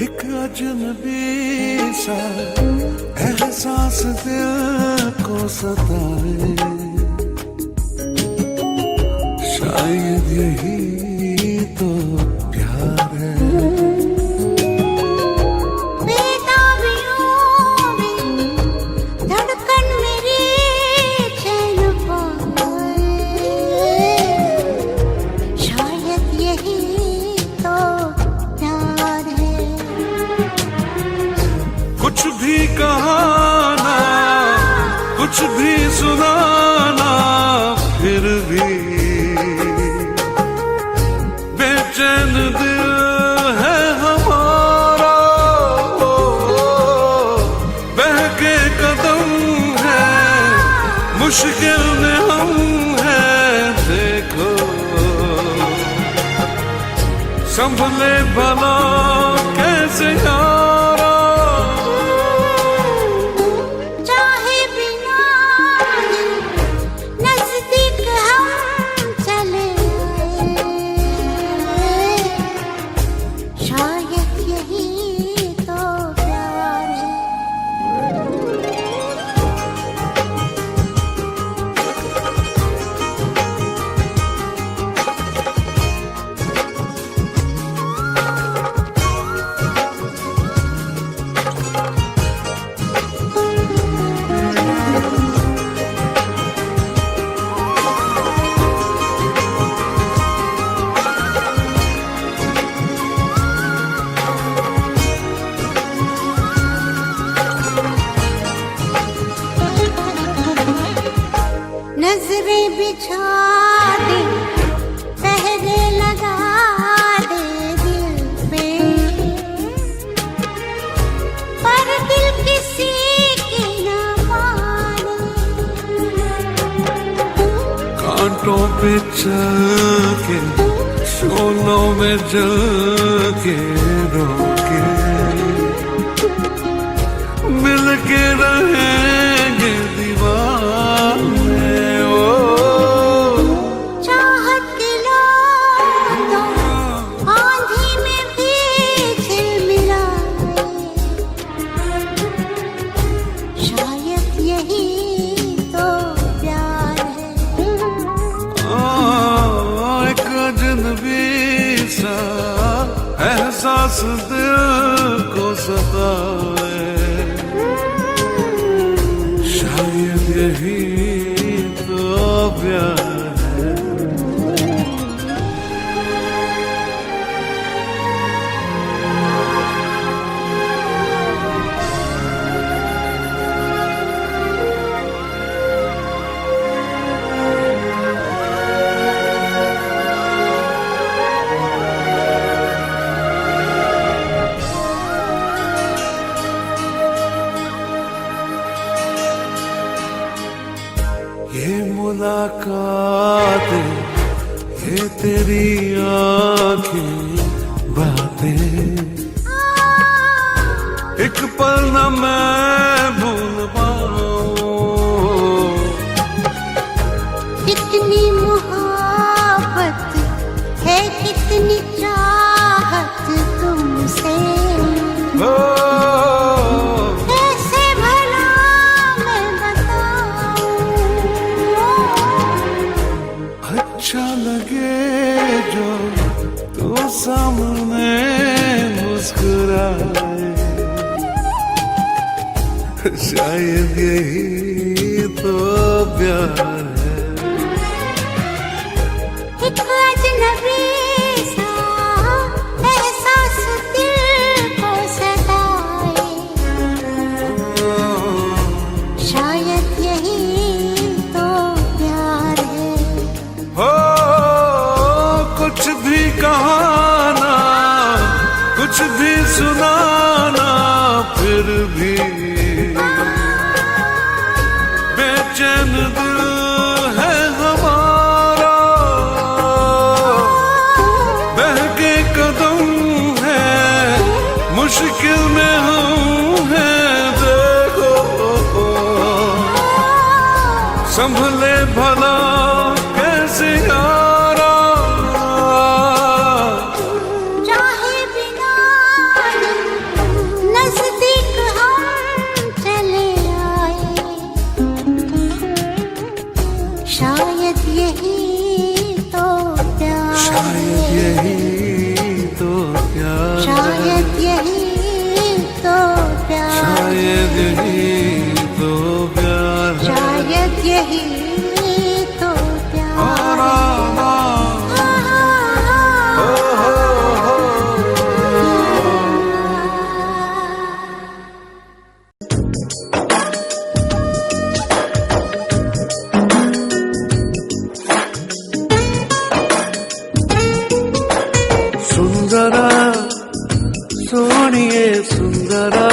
एक अजनबी सा एहसास दिल को सताए, शायद यही तो प्यार है। धड़कन मेरी चैन पाए, शायद यही तो प्यार है। कुछ भी कहाना, कुछ भी सुनाना, फिर भी बेचैन दिल है हमारा। बहके कदम है, मुश्किल में हम हैं, देखो संभले भला कैसे यारा। चाहे बिना नजदीक हम चले आए, शायद यही तो प्यार है। नजरें बिछा दे, पहरे लगा दे दिल पे, पर दिल किसी की न माने। कांटों पे चल के, शोलों में जल के, रोके मिल के रहेंगे दीवाने। चाहत के लोग आंधी में भी झिलमिलाए, शायद यही तो प्यार है। एक अजनबी सा एहसास दिल को सताए, शायद यही तो प्यार है। ये मुलाकातें, ये तेरी आँखें, बातें, एक पल न मैं भूल पाऊं। कितनी मोहब्बत है, कितनी चाहत तुमसे, कैसे भला मैं बताऊं। अच्छा लगे जो तू सामने मुस्कुराए, शायद यही तो प्यार है। एक अजनबी सा एहसास दिल को सताए, शायद यही तो प्यार है। हो कुछ भी कहाना, कुछ भी सुनाना, फिर भी बेचैन दिल है हमारा। बहके कदम है, मुश्किल में हम हैं, देखो संभले भला कैसे यारा। चाहे बिना यही तो प्यार, शायद यही तो प्यार है। शायद यही तो प्यार है। सुंदरा सोनिए सुंदरा,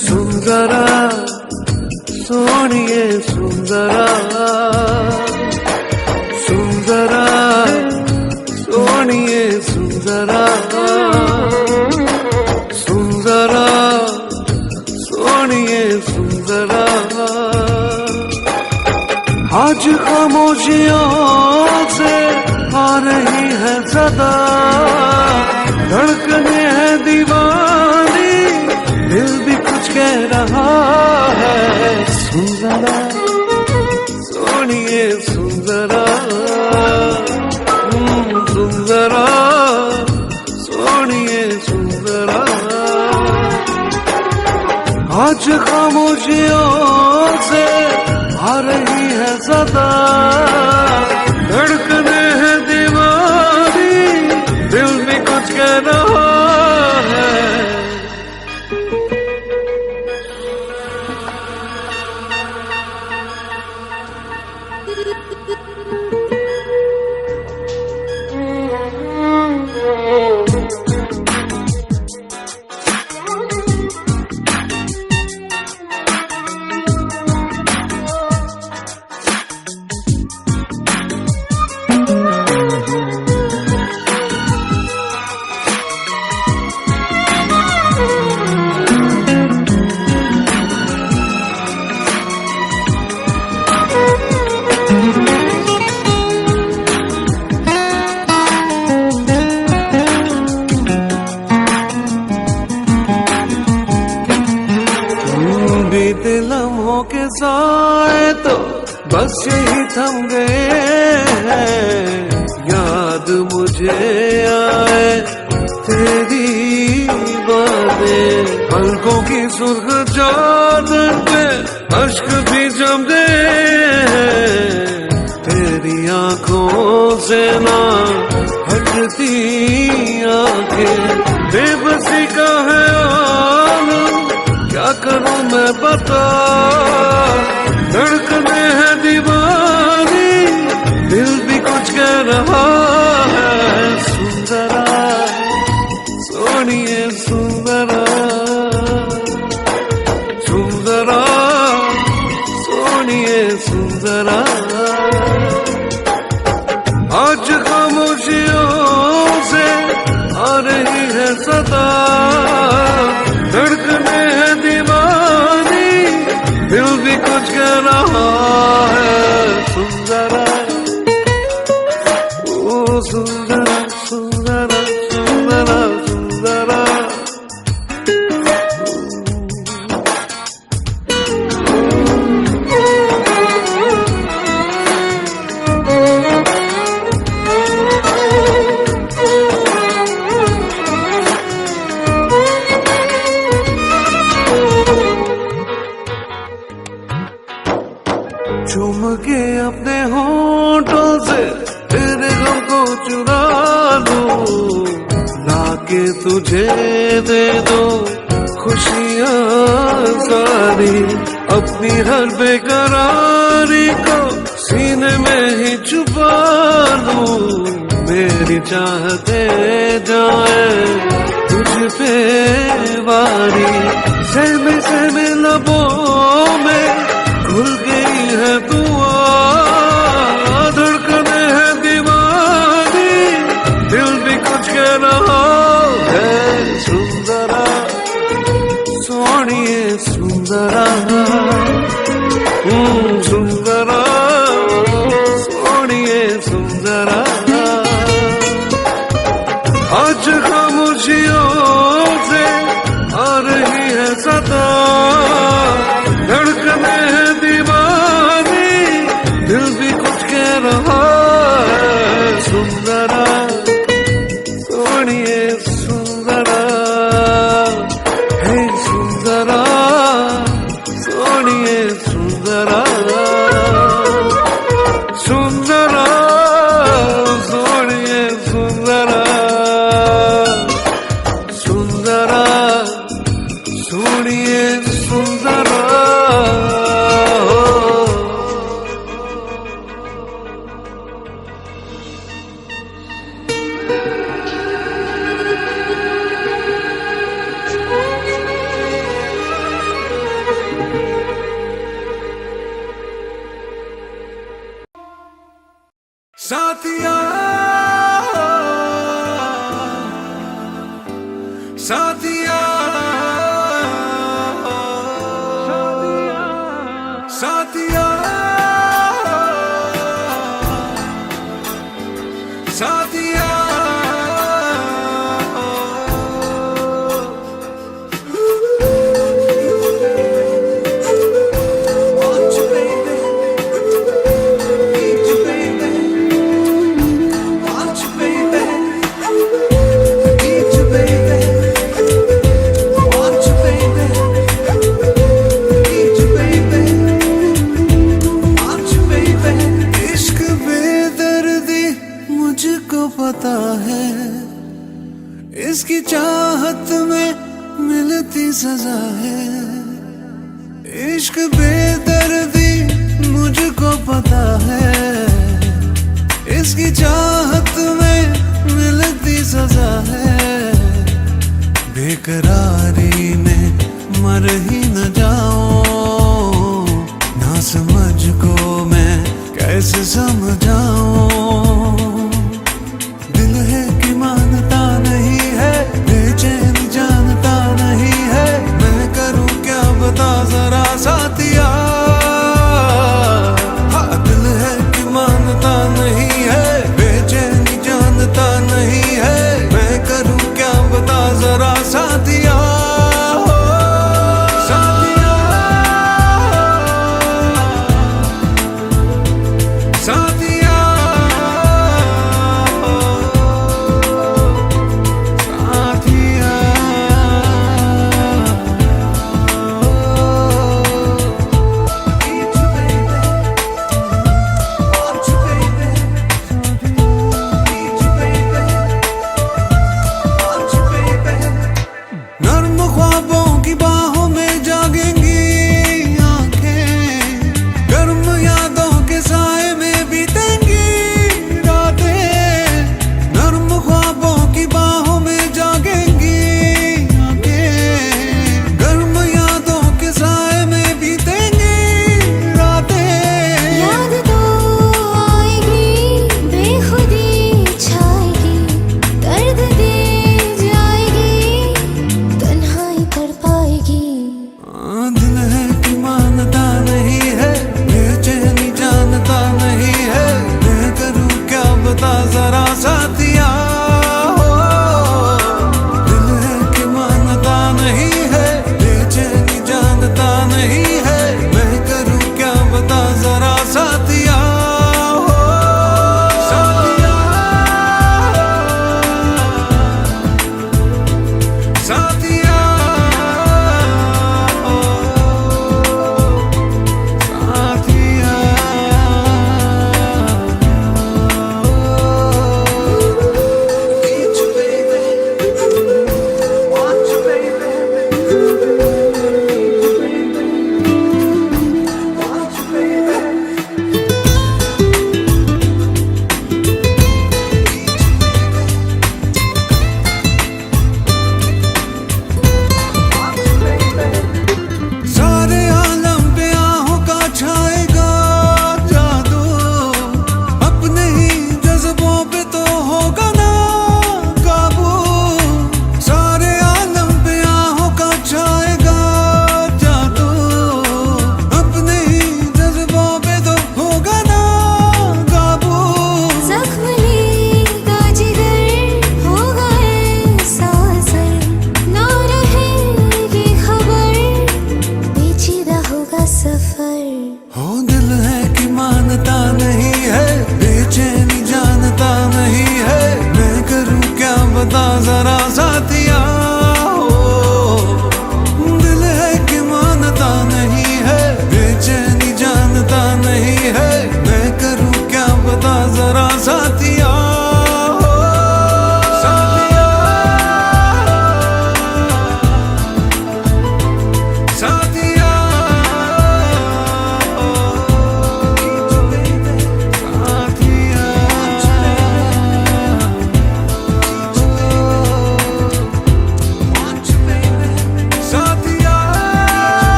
सुंदरा सोनिए सुंदरा, सुंदरा सोनिए सुंदरा, सुंदरा सोनिए सुंदरा। आज खामोशियों से आ रही है सदा, धड़कने है दीवानी, दिल भी कुछ कह रहा है। सुंदरा सोनिए सुंदरा, सुंदरा सोनिए सुंदरा। आज खामोशियों से आ रही है सदा, धड़कने है दीवानी, दिल भी कुछ कह रहा है। बीते लम्हों के साए तो बस यही थम गए हैं, याद मुझे आए तेरी बातें। पलकों की सुर्ख चादर पे अश्क भी जम गए हैं, तेरी आंखों से ना हटती आंखें। बेबसी का है आलम, क्या करूं मैं बता, धड़कने है दीवानी, दिल भी कुछ कह रहा है। सुंदरा सोनिए सुंदरा, सुंदरा सोनिए सुंदरा। आज खामोशियों से आ रही है सदा, धड़कने है दीवानी, दिल भी कुछ कह रहा है। सुंदरा ओ सुंदरा सुंदरा सुंदरा सुंदरा। चूम के अपने होठों से तेरे गम को चुरा लूं, लाके तुझे दे दो खुशियाँ सारी। अपनी हर बेकरारी को सीने में ही छुपा लूं, मेरी चाहते जाए तुझ पे वारी। सहमे सहमे लबों में घुल गई है दुआ, धड़कने है दीवानी, दिल भी कुछ कह रहा है। सुंदरा सोनिए सुंदरा, सुंदरा सोनिए सुंदरा। आज खामोशियों से आ रही है सदा, धड़कने है दीवानी, दिल भी कुछ कह रहा है। सुंदरा सोनिए सुंदरा। साथिया साथिया साथिया मुझको पता है इसकी चाहत में मिलती सजा है। इश्क बेदर्दी मुझको पता है इसकी चाहत में मिलती सजा है। बेकरारी में मर ही न जाऊं, ना समझ को मैं कैसे समझाऊं। दिल है कि मानता नहीं है, बेचैन जानता नहीं है, मैं करूं क्या बता जरा साथिया। हाँ, दिल है कि मानता नहीं है, बेचैन जानता नहीं है, मैं करूं क्या बता जरा साथिया। साथिया साथिया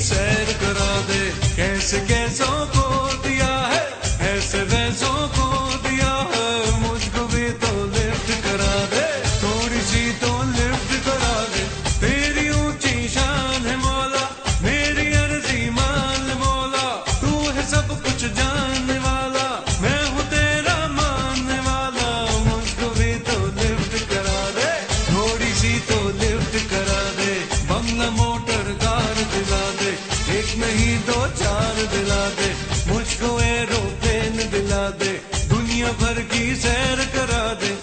सैर करा दे। कैसे कैसों को दिया है, ऐसे वैसों को दिया है, मुझको भी तो लिफ्ट करा दे, थोड़ी सी तो लिफ्ट करा दे। तेरी ऊंची शान है मौला, मेरी अर्जी मान मौला, तू है सब कुछ जानने वाला, मैं हूँ तेरा मानने वाला, मुझको भी तो लिफ्ट करा दे, थोड़ी सी तो लिफ्ट करा दे। बंगला मोटर कार दिला दे, एक नहीं दो चार दिला दे, मुझको एरोप्लेन दिला दे, दुनिया भर की सैर करा दे।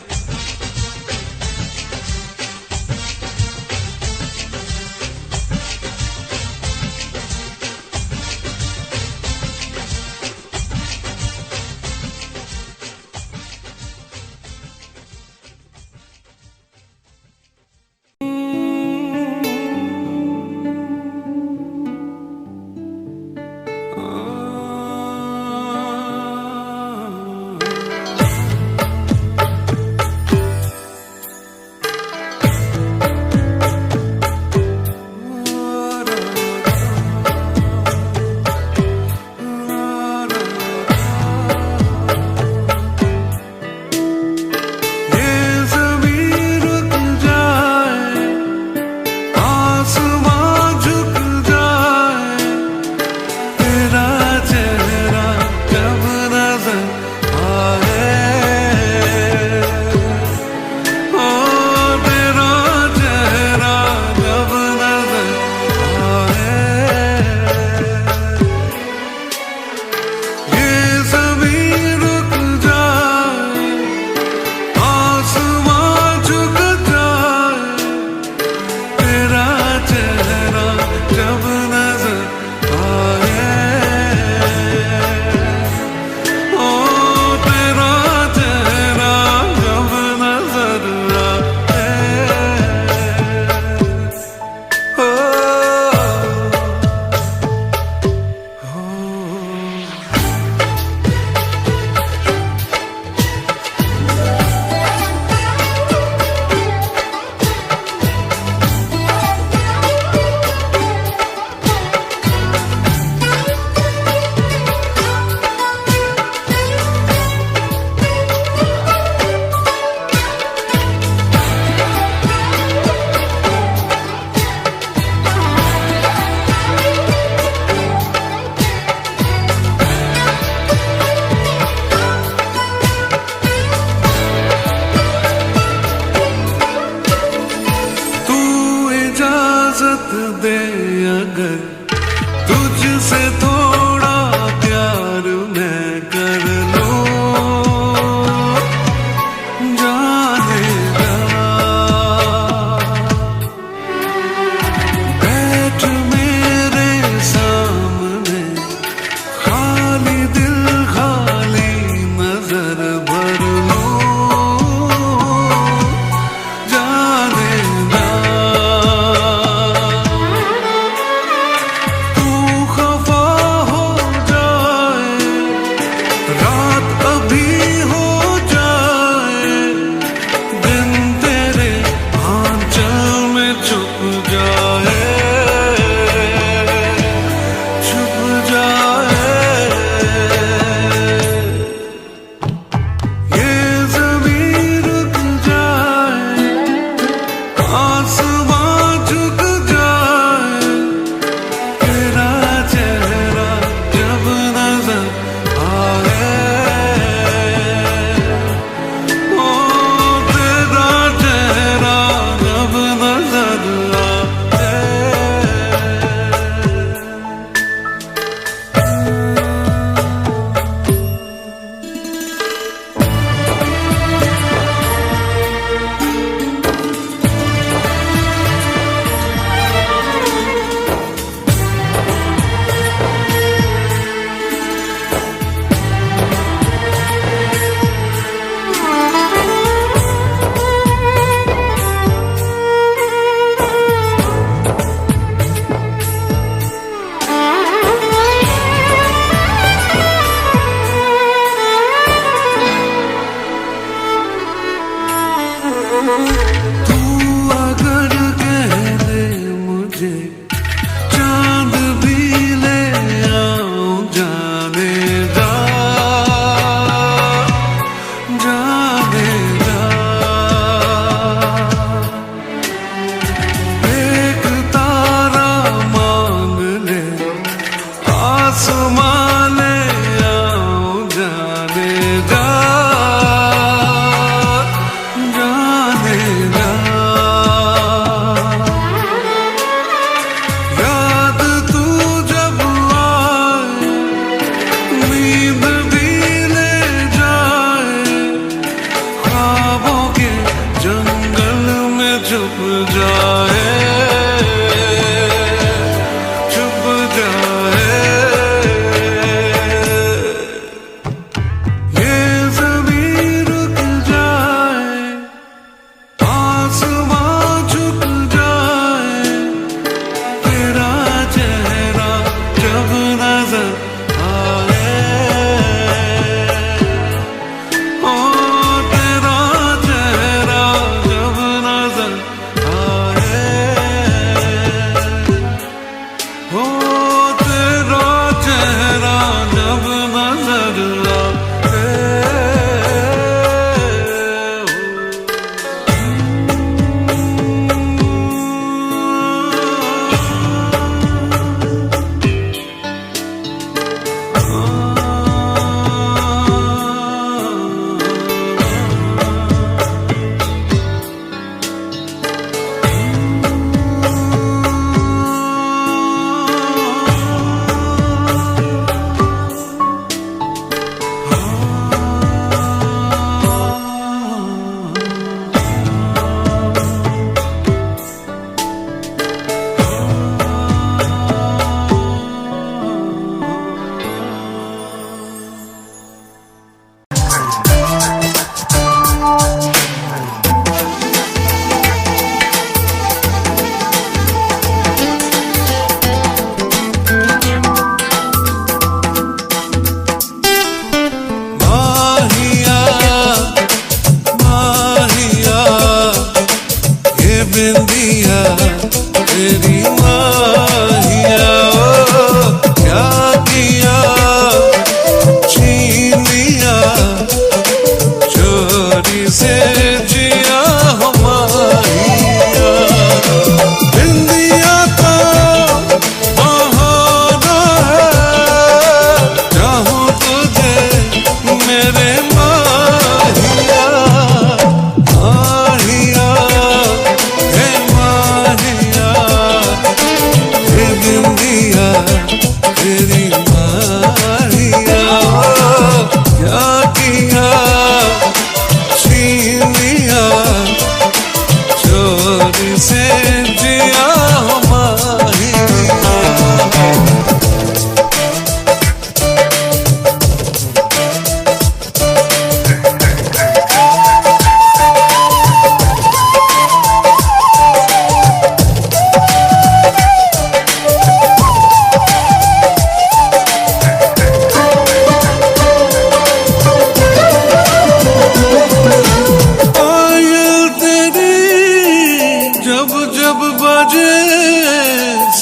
दे अगर तुझसे थोड़ा प्यार मैं कर लूं, जाने जा बैठ मेरे सामने, खाली दिल खाली नजर भर लूं, जाने जा तू खफा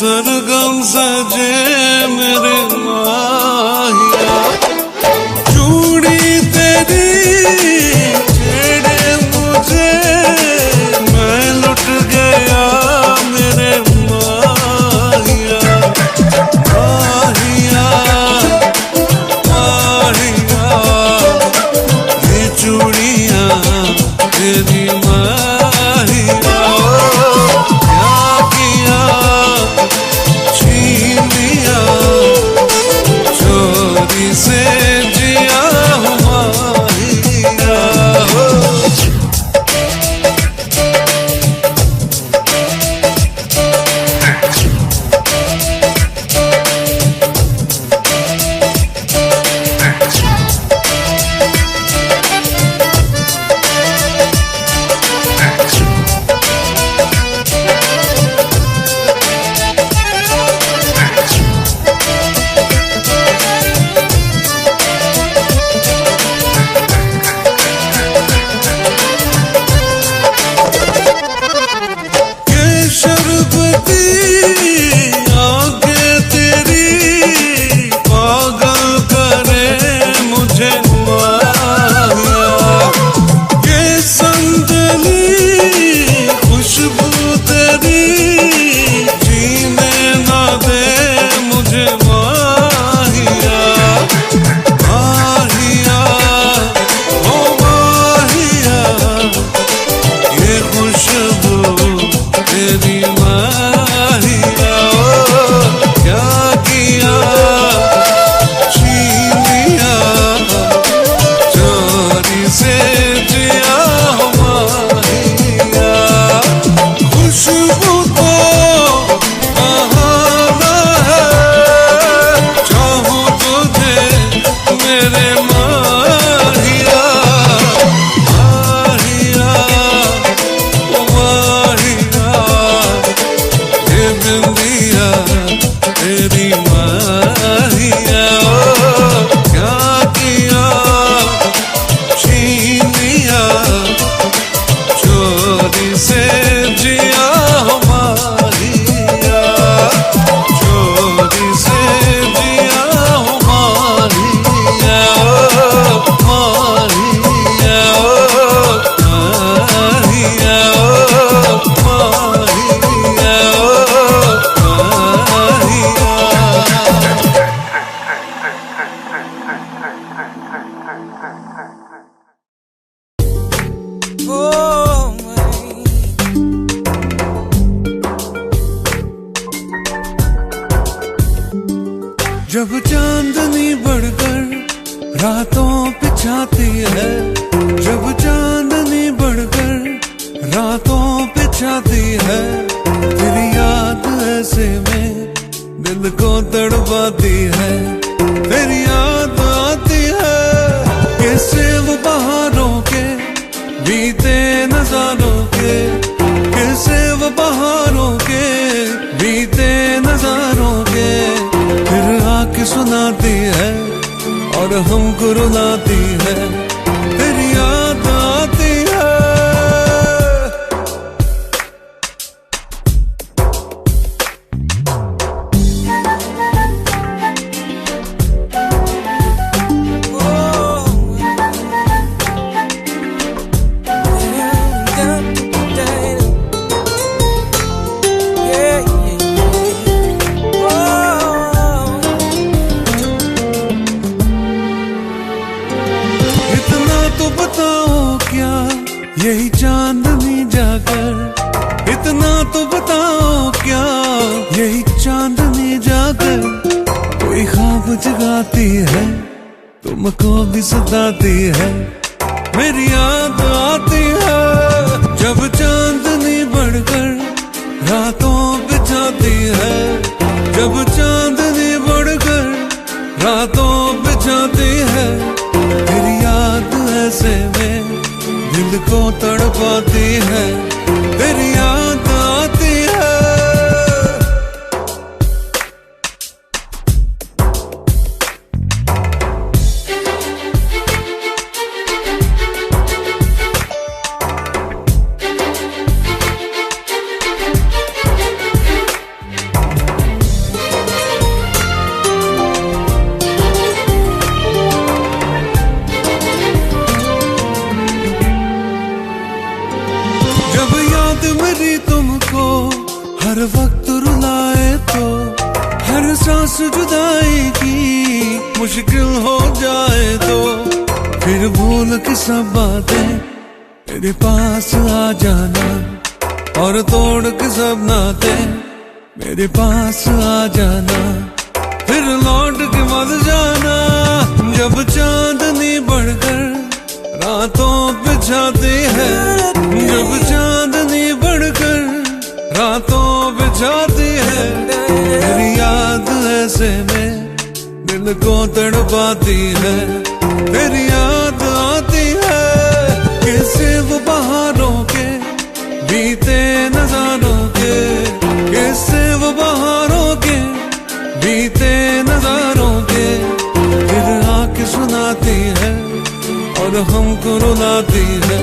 सरगम सजे मेरे माहिया, चूड़ी तेरी छेड़े मुझे, मैं लुट गया मेरे माहिया। माहिया माहिया ये चूड़ियां तेरी माहिया, क्या किया छीन लिया चोरी से जिया माहिया। जब चांदनी बढ़कर रातों पे छाती है, जब चांदनी बढ़कर रातों पे छाती है, तेरी याद ऐसे में दिल को तड़पाती है, तेरी याद आती है कैसे वो बहारों के बीते नजारों के, कैसे वो बहारों के बीते नजारों के, फिर आके सुनाती है और हमको रुलाती है, तेरी याद आती है। यही चांदनी जाकर, इतना तो बताओ क्या यही चांदनी जाकर कोई ख्वाब जगाती है, तुमको भी सताती है, मेरी याद आती है। जब चांदनी बढ़कर रातों पे छाती है, जब चांदनी बढ़कर रातों पे छाती है, तेरी याद ऐसे में दिल को तड़पाती है, तेरी याद आती है। हर वक्त रुलाए तो हर सांस जुदाई की मुश्किल हो जाए तो फिर भूल के सब बातें मेरे पास आ जाना और तोड़ के सब नाते मेरे पास आ जाना फिर लौट के मत जाना जब चांदनी बढ़कर रातों पे छाती है जब चांदनी बढ़कर रातों पे छाती है तेरी याद ऐसे में दिल को तड़पाती है तेरी याद आती है कैसे वो बहारों के बीते नजारों के कैसे वो बहारों के बीते नजारों के फिर आके सुनाती है और हमको रुलाती है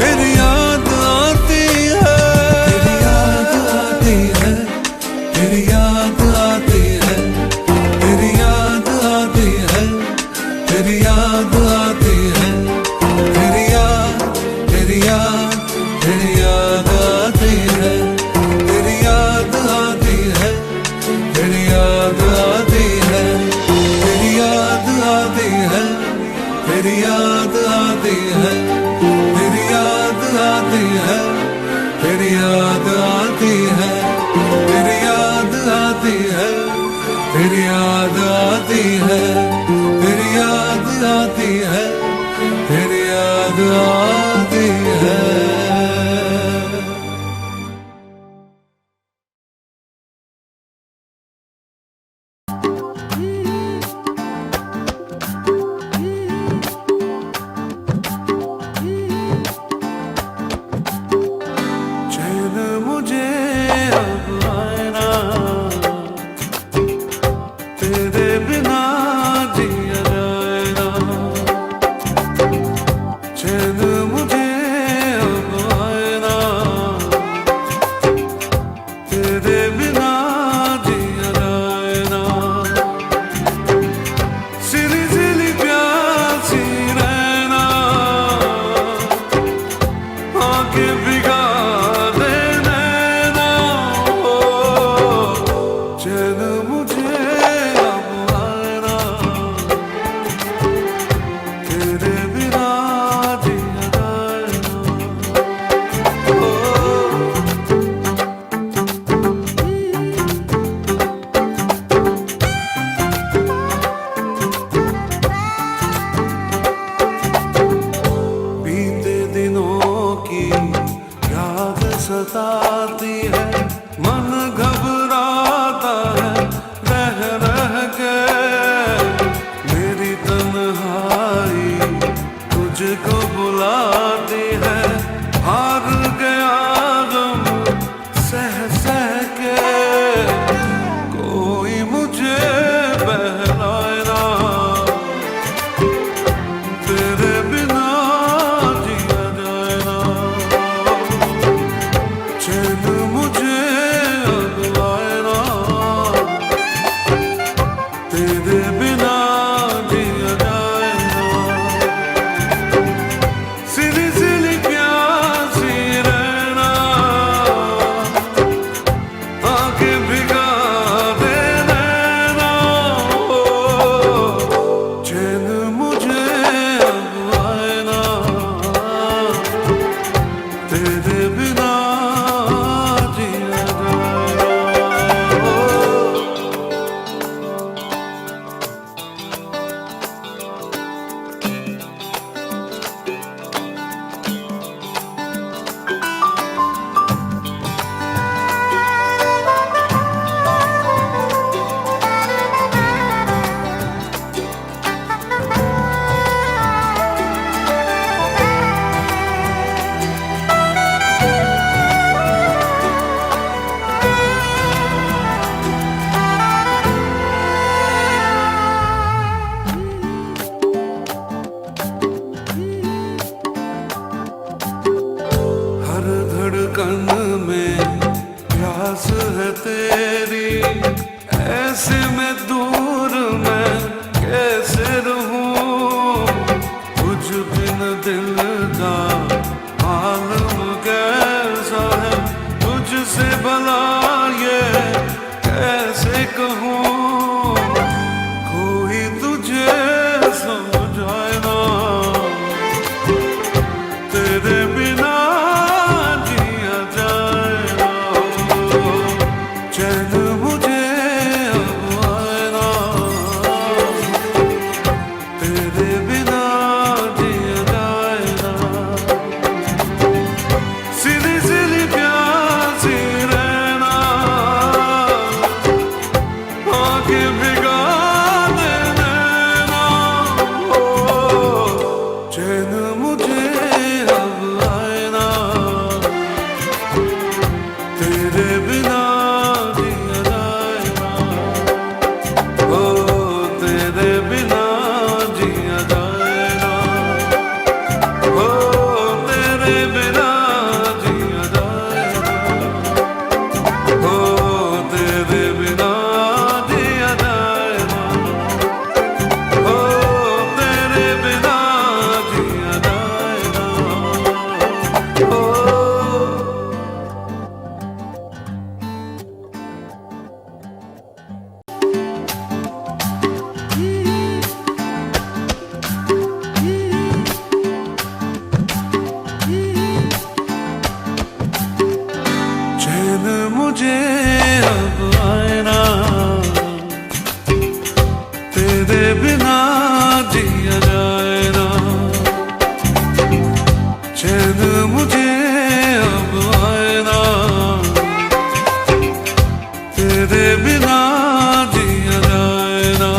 तेरी याद आती है तेरी याद आती है तेरी याद आती है तेरी याद आती है तेरी याद आती है तेरी याद तेरी याद तेरी याद आती है तेरी याद आती है तेरी याद आती है तेरी याद आती है तेरी याद आती है कैसे कहूँ कोई तुझे समझाए ना, तेरे बिना जिया जाए ना, चैन मुझे अब आए ना, तेरे बिना जिया जाए ना, सिली सिली प्यासी रहना, आंखें भिगा देना, चैन मुझे अब आए ना, तेरे बिना जिया जाए ना, ओ तेरे बिना जिया जाए ना, ओ तेरे बिना जिया जाए ना, ओ तेरे बिना जिया जाए ना, ओ तेरे बिना जिया जाए ना, ओ चैन मुझे अब आए ना, तेरे बिना जिया जाए ना, चैन मुझे अब आए ना, तेरे बिना जिया जाए ना,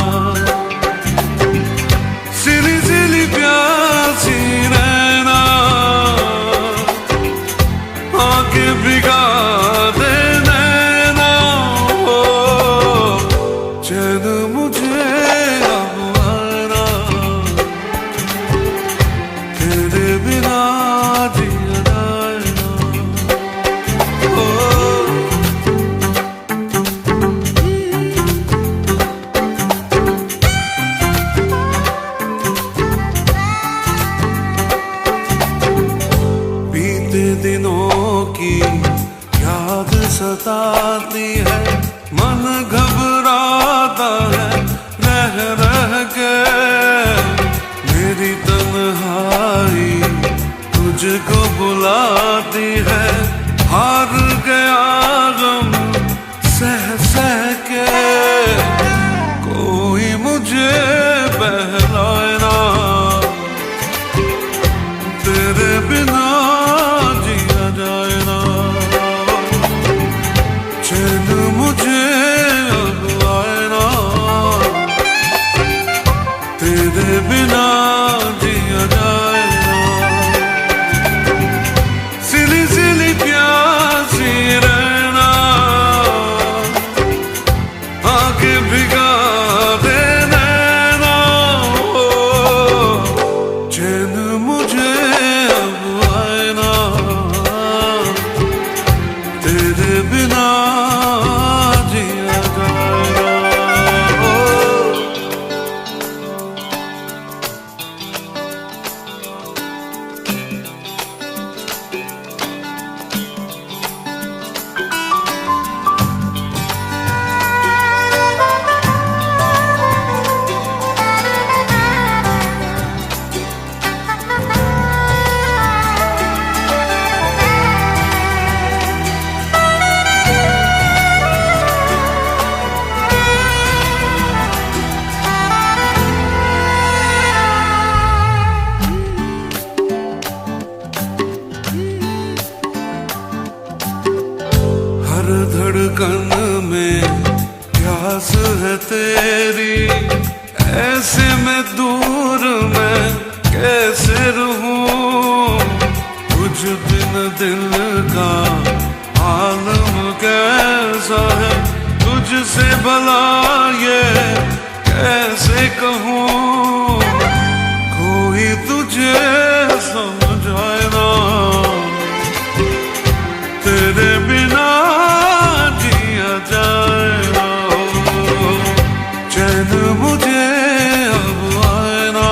सिली सिली प्यासी रहना, आंखें भिगा दे नैना, ओ चैन मुझे अब आए ना, तेरे बिना जिया जाए ना, ओ बीते दिनों की याद सताती है, मन घबराता है रह रह के, मेरी तन्हाई तुझको बुलाती है, हार गया गम सह सह के, कोई मुझे बहलाए ना, तेरे बिना जिया जाए ना, चैन मुझे अब आए ना, तेरे बिना जिया जाए ना, सिली सिली प्यासी रहना, आंखें भिगा दे नैना, ओ चैन मुझे अब आए ना, तेरे बिना जिया जाए ना, ओ हर धड़कन में प्यास है तेरी, ऐसे में दूर मैं कैसे रहूं, तुझ बिन दिल का आलम कैसा है, तुझसे भला ये कैसे कहूं, कोई तुझे समझाए ना, तेरे बिना जिया जाए ना, चैन मुझे अब आए ना,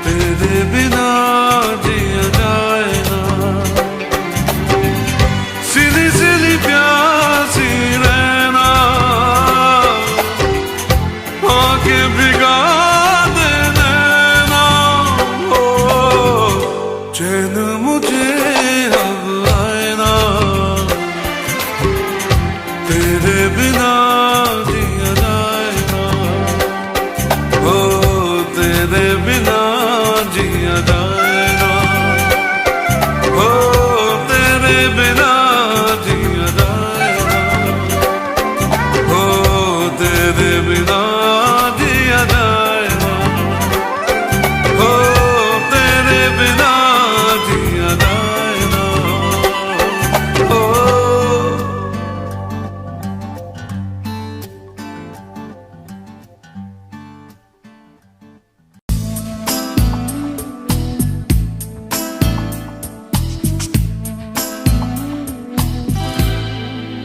तेरे बिना जिया जाए ना, सिली सिली प्यासी तेरे बिना जिया जाए ना, हो तेरे बिना जिया जाए ना, हो तेरे बिना जिया जाए ना, हो तेरे बिना जिया जाए ना, हो तेरे बिना जिया जाए ना, हो।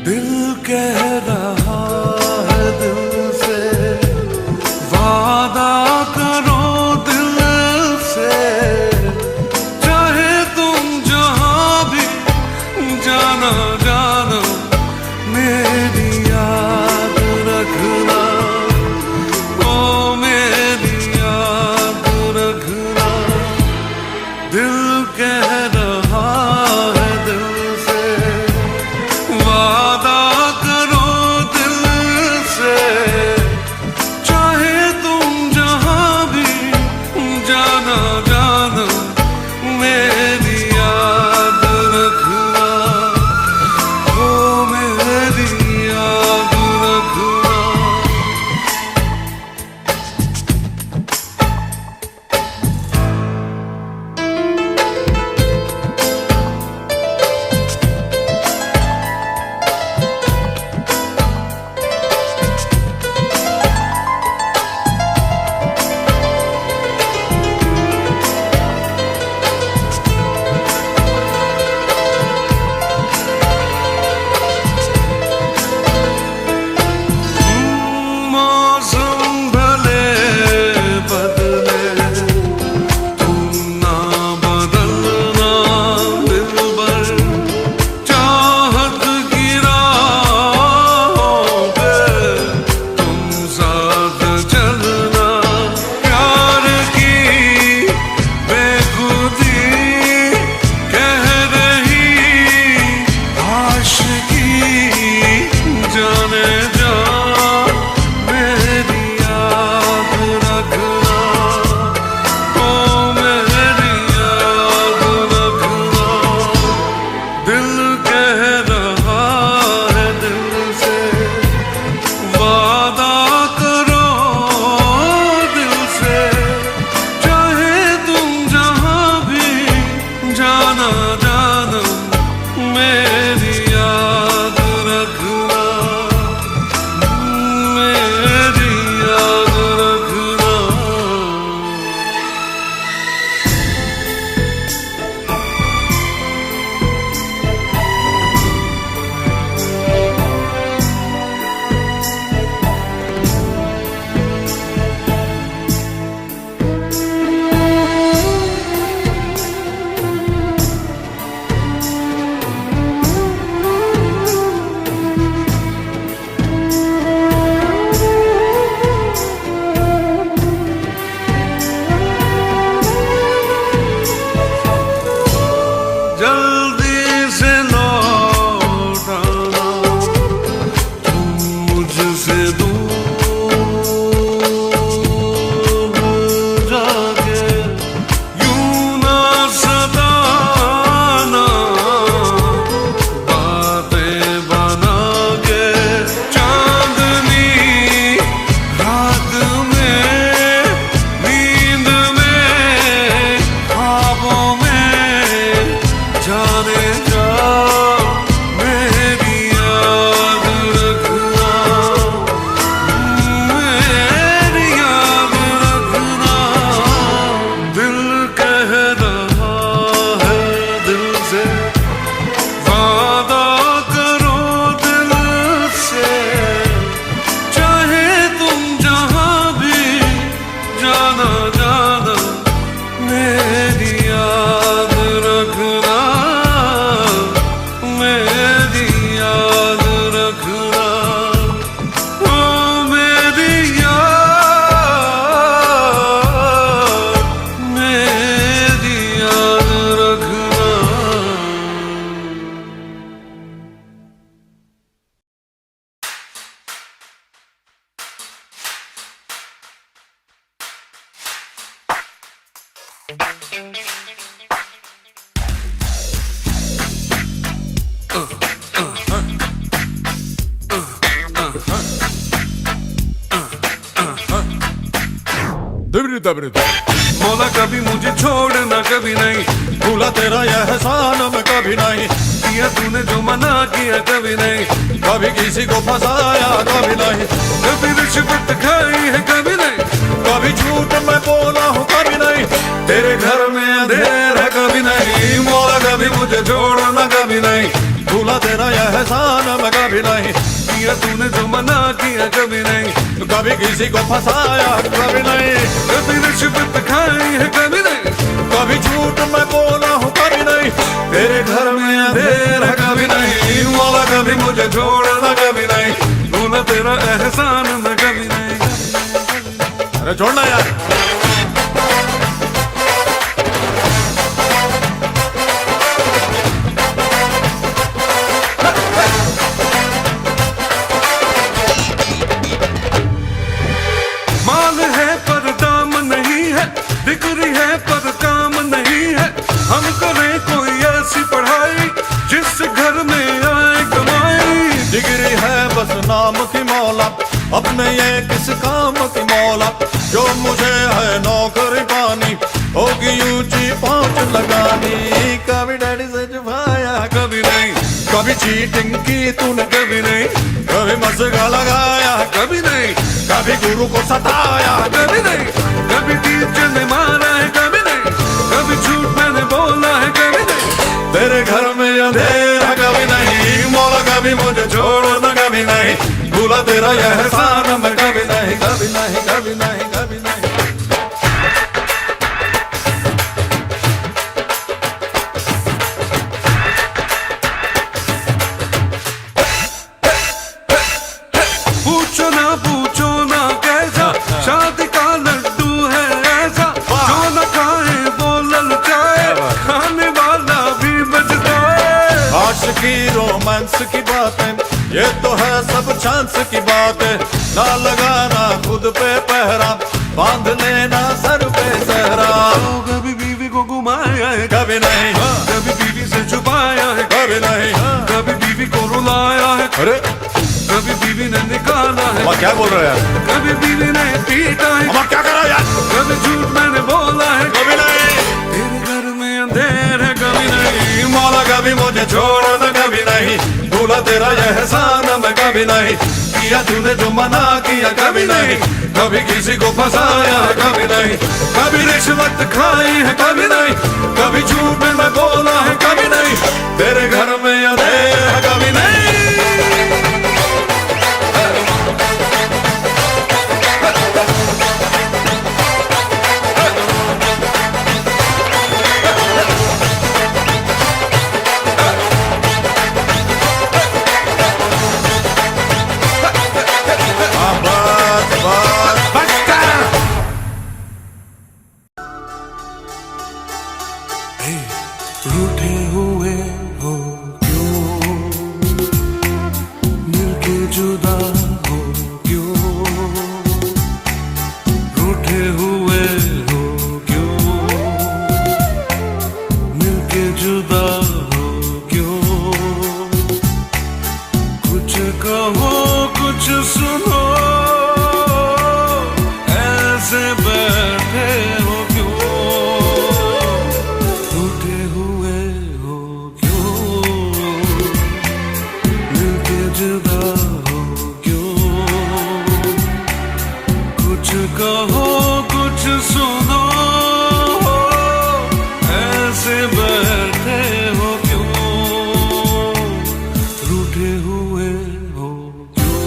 दिल कह रहा है दिल से, वादा करो दिल से, चाहे तुम जहां भी जाना जाना, मेरी याद रखना, ओ मेरी याद रखना। दिल कह रहा है दिल से, वादा करो मौला कभी मुझे छोड़ना कभी नहीं, भूला तेरा यह एहसान मैं कभी नहीं, किया तूने जो मना किया कभी नहीं, कभी किसी को फंसाया कभी नहीं, कभी रिश्वत खाई है कभी नहीं, कभी झूठ मैं बोला हूँ कभी नहीं, तेरे घर में अंधेरा कभी नहीं, मौला कभी मुझे छोड़ना कभी नहीं, भूला तेरा यह एहसान मैं कभी नहीं, किया तूने जो मना किया कभी नहीं, कभी किसी को फंसाया कभी नहीं, कभी रिश्वत खाई है कभी नहीं, कभी झूठ मैं बोला हूँ कभी नहीं, तेरे घर में अंधेरा कभी नहीं, मौला कभी मुझे छोड़ना कभी नहीं, भूला तेरा एहसान मैं कभी नहीं। अरे छोड़ना यार। माल है पर दाम नहीं है, डिग्री है पर काम नहीं है, हम करें कोई ऐसी पढ़ाई जिस घर में आए कमाई, डिग्री है बस नाम की मौला, अपने ये किस काम की मौला, जो मुझे है नौकरी पानी, होगी ऊंची पहुंच लगानी, कभी डैडी से छुपाया कभी नहीं, कभी चीटिंग की तूने कभी नहीं, कभी मज़ा लगाया कभी नहीं, कभी गुरु को सताया कभी नहीं, कभी टीचर ने मारा है कभी नहीं, कभी झूठ मैंने बोला है कभी नहीं, तेरे घर में अंधेरा कभी नहीं, मौला कभी मुझे छोड़ना कभी नहीं, भूला तेरा यह एहसान मैं कभी नहीं, कभी नहीं, कभी नहीं, कभी नहीं। पूछो ना कैसा शादी का लड्डू है ऐसा, जो न खाए वो ललचाए, खाने वाला भी बचता है। आशिकी रोमांस की बातें ये तो है सब चांस की बातें, ना लगाना खुद पे पहरा, बांध लेना सर पे सहरा, कभी बीवी को घुमाया है कभी नहीं, कभी बीवी से छुपाया है कभी नहीं, कभी बीवी को रुलाया है, अरे कभी बीवी ने निकाला है, क्या बोल रहे हैं यार, कभी बीवी ने पीटा है, क्या करा यार, कभी झूठ मैंने बोला है कभी नहीं, तेरे घर में अंधेर है कभी नहीं, मौला कभी मुझे छोड़ना कभी नहीं, भूला तेरा यह एहसान मैं कभी नहीं, किया तूने जो मना किया कभी नहीं, कभी किसी को फंसाया कभी नहीं, कभी रिश्वत खाई है कभी नहीं, कभी झूठ मैं बोला है कभी नहीं, तेरे घर में अंधेर है कभी नहीं। रूठे हुए हो क्यों, मिलके जुदा हो क्यों, रूठे हुए हो क्यों, मिलके जुदा हो क्यों, कुछ कहो कुछ सुनो, ऐसे बैठे हो कहो कुछ सुनो, ऐसे बैठे हो क्यों, रूठे हुए हो क्यों।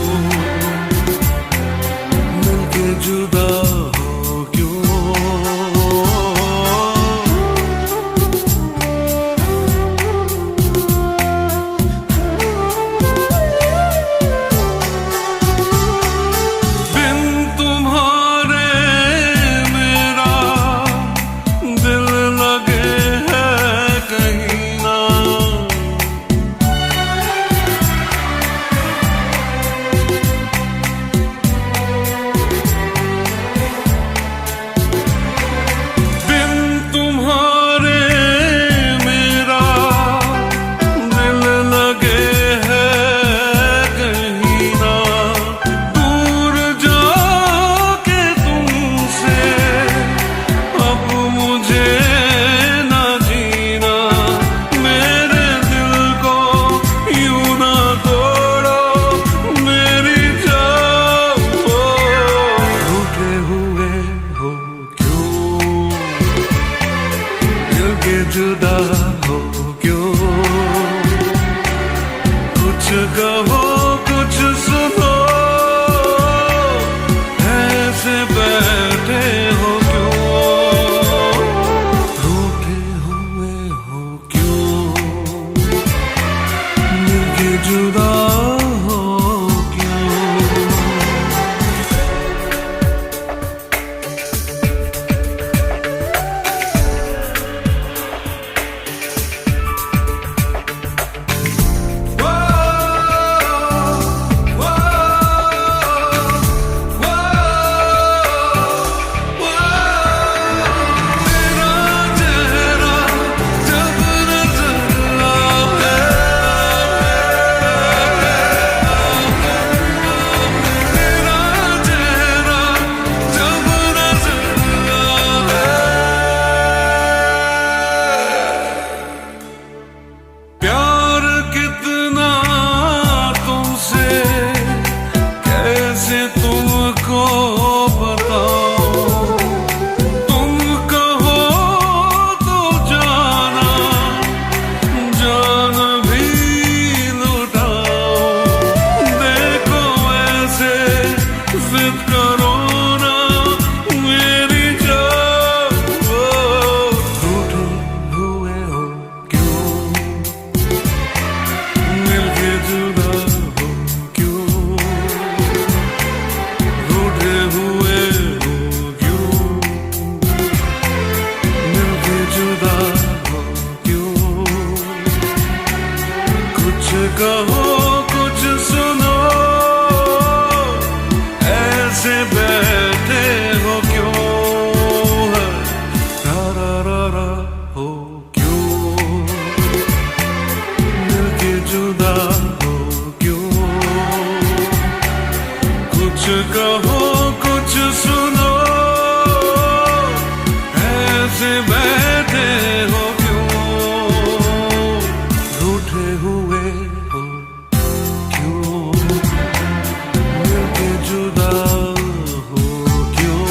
जिद करो ना मेरी जान, रूठे हुए हो क्यों, मिलके जुदा हो क्यों, रूठे हुए हो क्यों, मिलके जुदा हो क्यों, कुछ कहो कुछ सुनो, ऐसे बैठे हो क्यों, रा रा रा रा हो क्यों, मिलके जुदा हो क्यों, कुछ कहो कुछ सुनो, ऐसे बैठे हो क्यों, रूठे हुए हो क्यों, मिलके जुदा हो क्यों।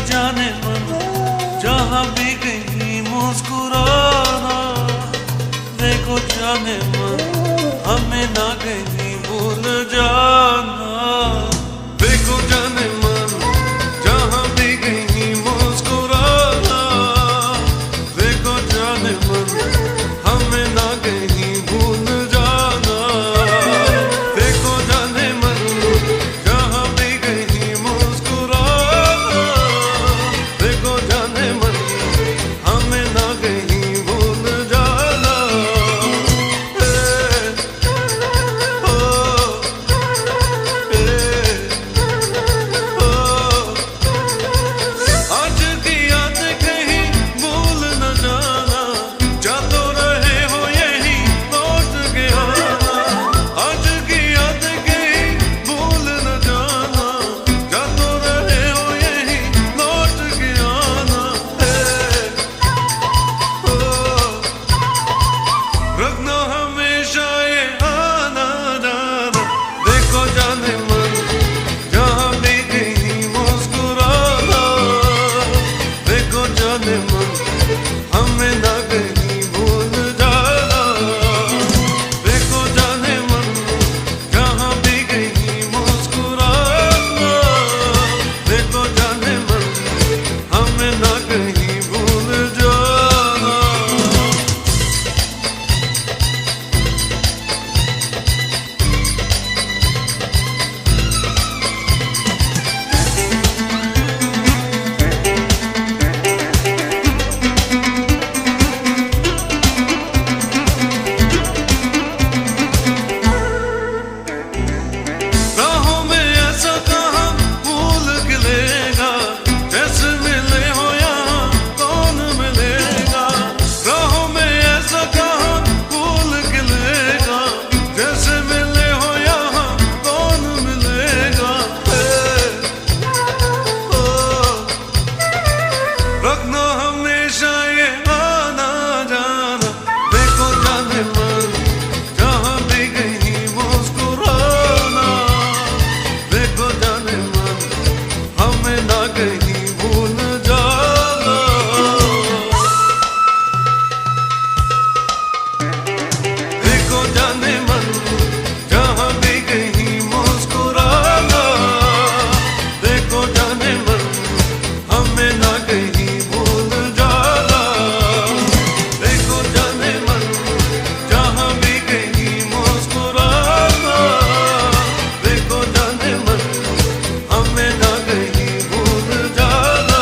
जाने मन जहाँ भी कहीं मुस्कुराना, देखो जाने मन हमें ना कहीं भूल जाना। देखो जाने मन जहाँ भी कहीं मुस्कुराना, देखो जाने मन हमें ना कहीं भूल जाना। देखो जाने मन जहाँ भी कहीं मुस्कुराना, देखो जाने मन हमें ना कहीं भूल जाना। आज की याद कहीं भूल न जाना, जा तो रहे हो यही लौट के आना। आज की याद कहीं भूल न जाना, जा तो रहे हो यही लौट के आना। रखना हमेशा ये आना जाना। देखो जाने मन जहाँ भी कहीं मुस्कुराना, देखो जाने मन हमें ना कहीं भूल जाना। देखो जाने मन जहाँ भी कहीं मुस्कुराना, देखो जाने मन हमें ना कहीं भूल जाना। राहों में ऐसा कहाँ भूल गिलेगा, जैसे मिले हो यहाँ कौन मिलेगा। राहों में ऐसा कहाँ भूल गिलेगा, जैसे मिले हो यहाँ कौन मिलेगा। रखना हमेशा ये आना जाना। देखो जाने मन जहाँ भी कहीं मुस्कुराना, देखो जाने मन हमें ना कहीं भूल जाना। देखो जाने मन जहाँ भी कहीं मुस्कुराना, देखो जाने मन हमें ना कहीं भूल जाना। देखो जाने मन जहाँ भी कहीं मुस्कुराना, देखो जाने मन हमें ना कहीं भूल जाना।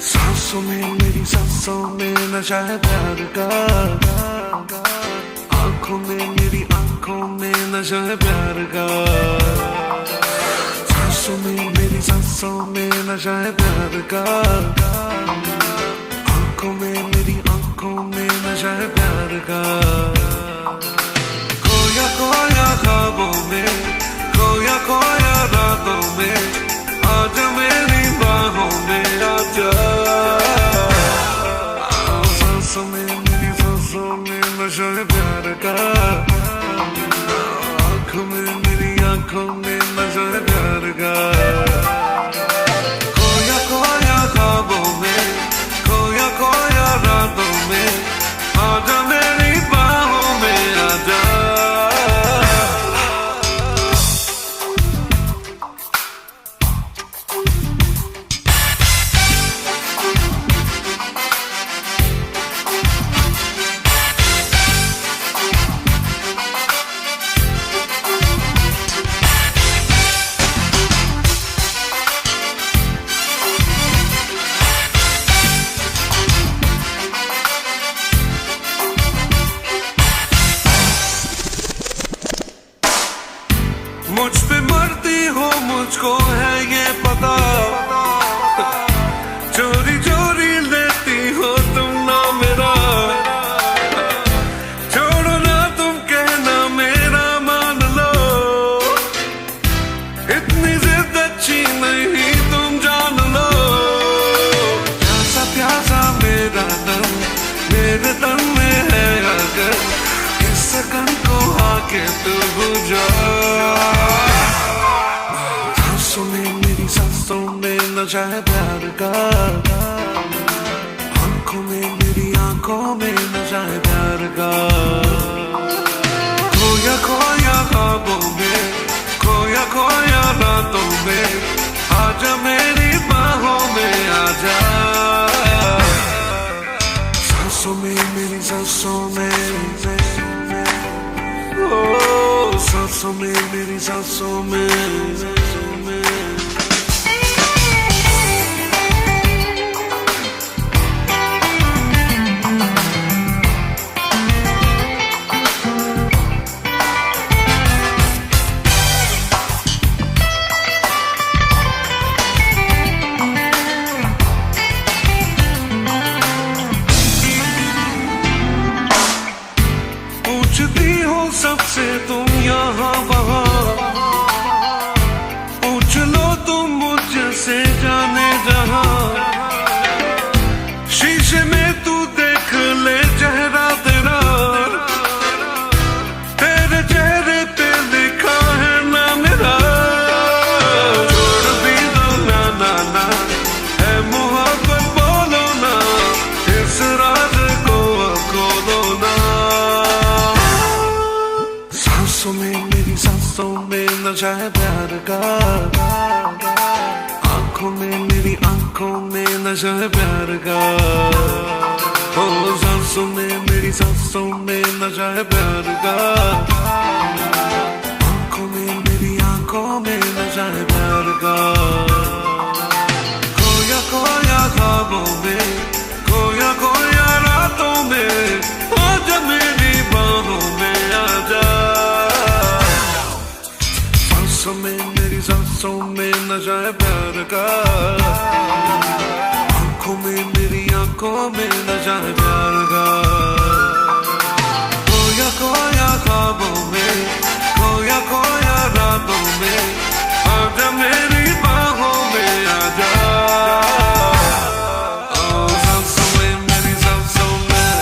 सांसों में मेरी सांसों में नशा है प्यार का, आंखों में मेरी आंखों में नशा है प्यार का। सांसों में मेरी सांसों में नशा है प्यार का, आंखों में मेरी आंखों में नशा है प्यार का। खोया खोया ख्वाबों में, खोया खोया रातों में, आजा मेरी बाहों में आजा। सांसों में मेरी सांसों में नशा है प्यार का, आंखों में मेरी आंखों में नशा है प्यार का। खोया खोया ख्वाबों में, खोया खोया रातों में, को है ये पता, चोरी चोरी लेती हो तुम ना मेरा, छोड़ो ना तुम कहना मेरा मान लो, इतनी जिद अच्छी नहीं तुम जान लो। प्यासा प्यासा मेरा दम मेरे दम में है, अगर इस सकन को आके तू बुझा। सांसों में मेरी सांसों में नशा है प्यार का, आंखों में मेरी आंखों में नशा है प्यार का। खोया खोया ख्वाबों में, खोया खोया रातों में, आजा मेरी बाहों में आजा। सांसों में मेरी सांसों में, ओ सांसों में मेरी सांसों में। पूछती हो सबसे तुम यहाँ वहाँ, पूछ लो तुम मुझसे जाने जहाँ। शीशे में तू देख ले चेहरा तेरा, तेरे चेहरे पे लिखा है ना मेरा। छोड़ भी दो ना ना ना, है मोहब्बत बोलो ना, इस राज को खोलो ना। सांसों में मेरी सांसों में नशा है प्यार का, आंखों में मेरी आंखों में नशा है प्यार का। ओ सांसों में मेरी सांसों में नशा है प्यार का, आंखों में मेरी आंखों में नशा है प्यार का। खोया खोया ख्वाबों में, खोया खोया रातों में, आजा मेरी बाहों में आजा। सांसों में मेरी सांसों में नशा है प्यार का, आंखों में मेरी आंखों में नशा है प्यार का। खोया खोया ख्वाबों में, खोया खोया रातों में, आजा मेरी बाहों में आजा। ओ सांसों में मेरी सांसों में।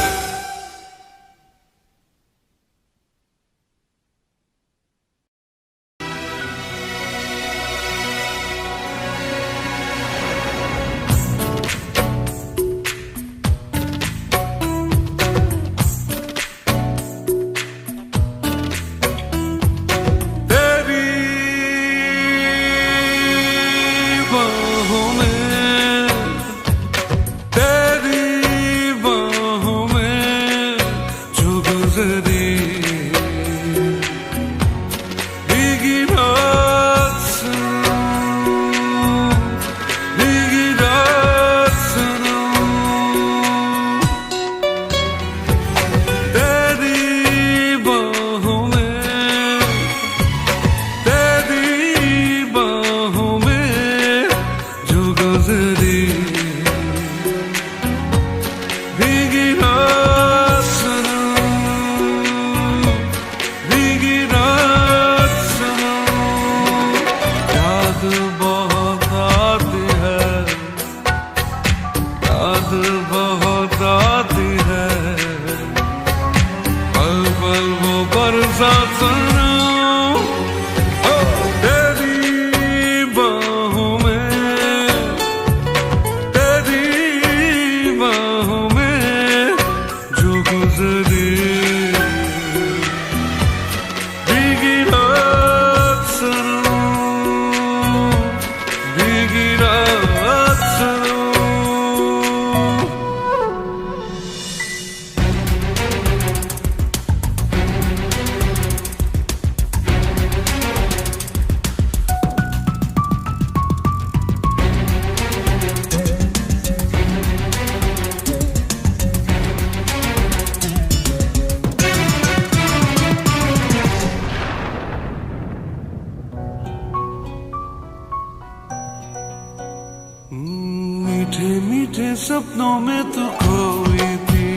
सपनों में तू खोई थी,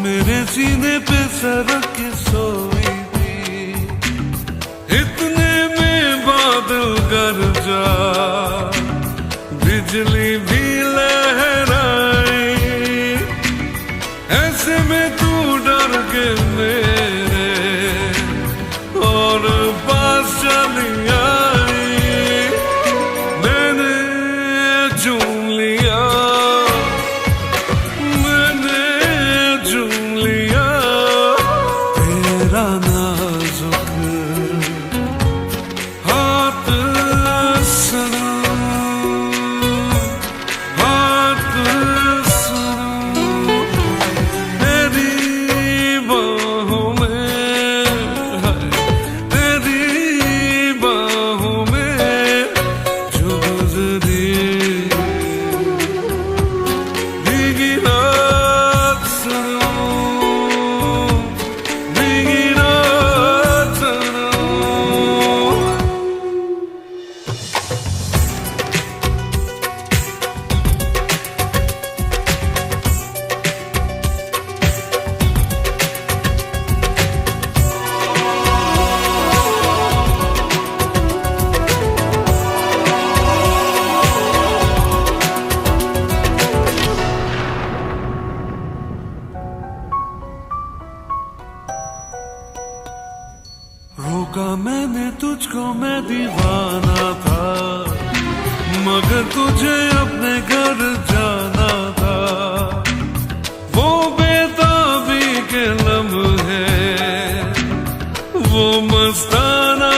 मेरे सीने पे सरक के सोई थी। इतने में बादल गरजा, बिजली भी लहराई, ऐसे में तू डर के मेरे और पास चली आई। मैंने चूम लिया, मैंने चूम लिया तेरा नाजुक हाथ सनम, हाथ सनम। तेरी बाहों में, तेरी बाहों में जो गुजरी भीगी रात सनम, भीगी रात सनम। रोका मैंने तुझको, मैं दीवाना था, मगर तुझे अपने घर जाना था। वो बेताबी के लम्हे, वो मस्ताना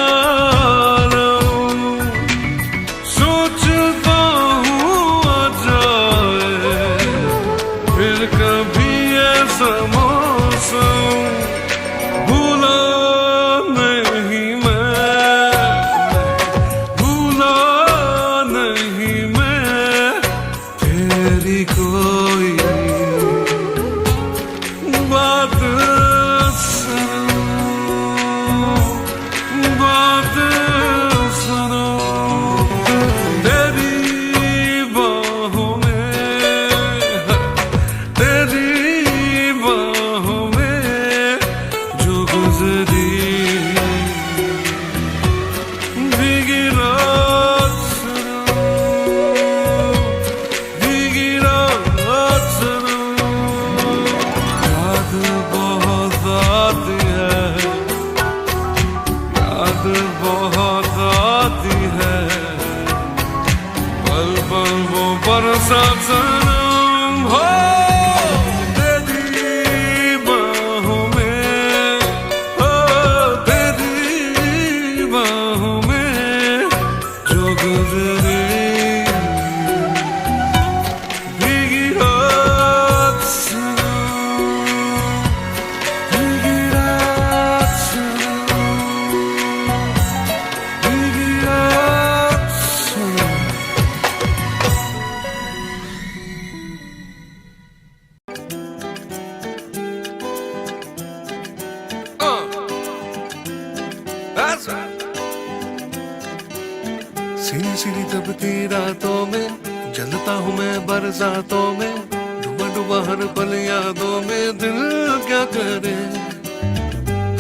आलम, सोचता हूँ आ जाए फिर कभी ऐसा मौसम। भूला नहीं मैं, भूला नहीं मैं तेरी कोई बात सुनो, बात सुनो। तेरी बाहों में, तेरी बाहों में जो गुजरी भीगी रात सुनो, भीगी रात सुनो। याद बहुत आती है, याद बहुत आती है, पल पल वो बरसात सनम हो। तेरी बाहों में, हो तेरी बाहों में जो गुजरी भीगी रात सुनो, भीगी रात सुनो, भीगी रात सुनो। That's right. सीधी सीधी दबती रातों में जलता हूँ मैं बरसातों में, डूबा डूबा हर पल यादों में। दिल क्या करे,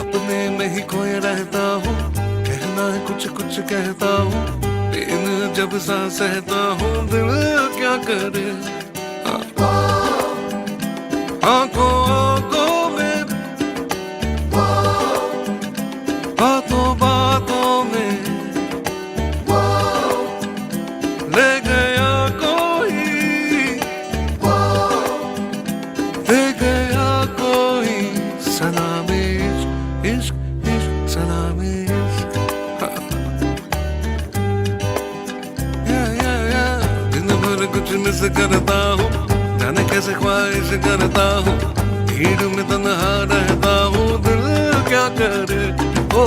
अपने में ही खोए रहता हूँ, कहना है कुछ कुछ कहता हूँ, लेकिन जब सा सहता हूँ। दिल क्या करे, आंखों आंखों में, बातों बातों में ले गया कोई, ले गया कोई सलामे इश्क, इश्क इश्क सलामे इश्क। या दिन भर कुछ मिस करता हूँ, जाने कैसे ख्वाहिश करता हूँ, भीड़ में तन्हा रहता हूँ। दिल क्या करे, ओ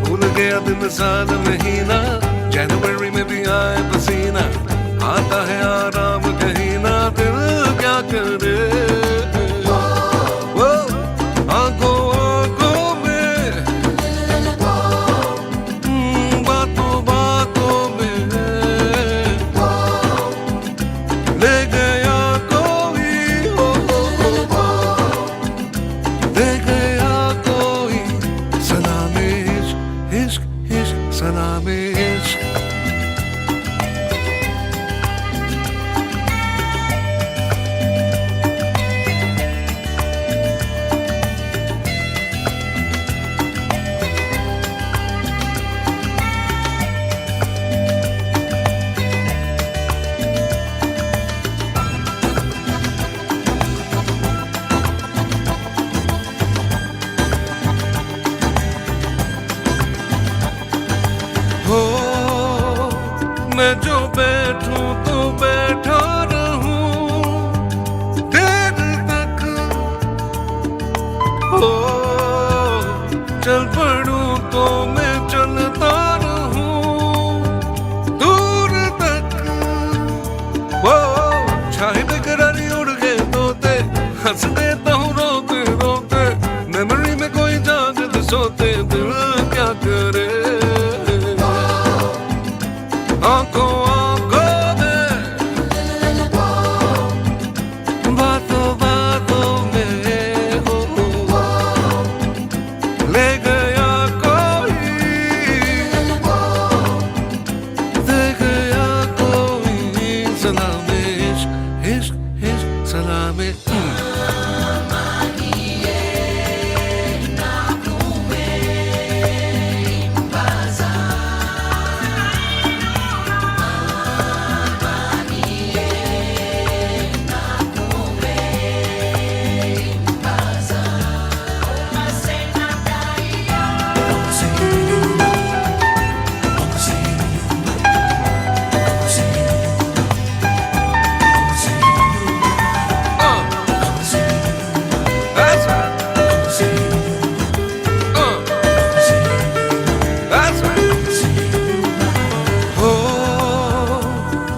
भूल गया दिन साल महीना, जनवरी में भी आए पसीना, आता है आराम कहीं ना। दिल क्या करे, ओ आंखों आंखों में, बातों बातों में ले गया मैं जो बैठूं तो बैठा रहूं देर तक, ओ चल पड़ूं तो मैं चलता रहूं दूर तक। वो छाए बेकरारी उड़ गए तोते, हंस देता हूँ रोते रोते, मेमोरी में कोई जागते सोते, दिल क्या करे। आंखों आंखों में, बातों बातों में हो ले गया कोई, दे गया कोई सलाम इश्क इश्क इश्क सलाम।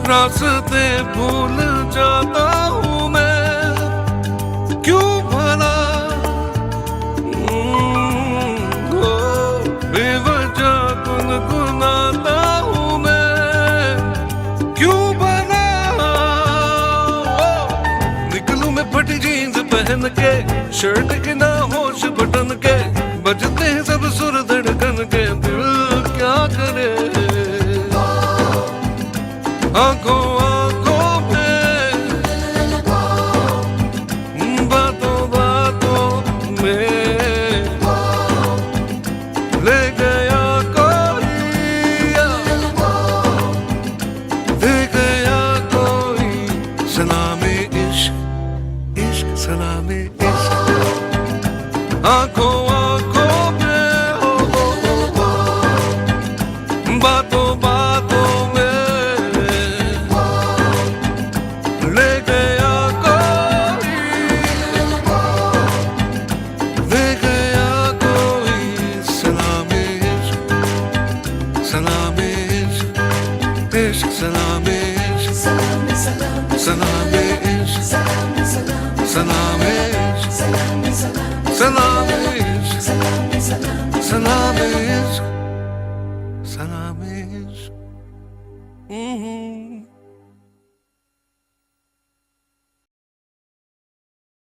रास्ते भूल जाता हूँ मैं क्यों भला, बेवजह गुनगुनाता हूँ मैं क्यों भला। निकलूं मैं फटी जीन्स पहन के, शर्ट के ना होश बटन के, बजते हैं सब सुर धड़कन के, दिल क्या करे। आंखों आंखों में, बातों बातों में ले गया कोई, दे गया कोई सलाम इश्क इश्क सलाम इश्क। आंखों आंखों में हो बातों बातों में ले गया कोई, दे गया कोई सलाम इश्क सलाम इश्क इश्क सलाम इश्क सलाम इश्क सलाम इश्क सलाम इश्क सलाम इश्क सलाम इश्क।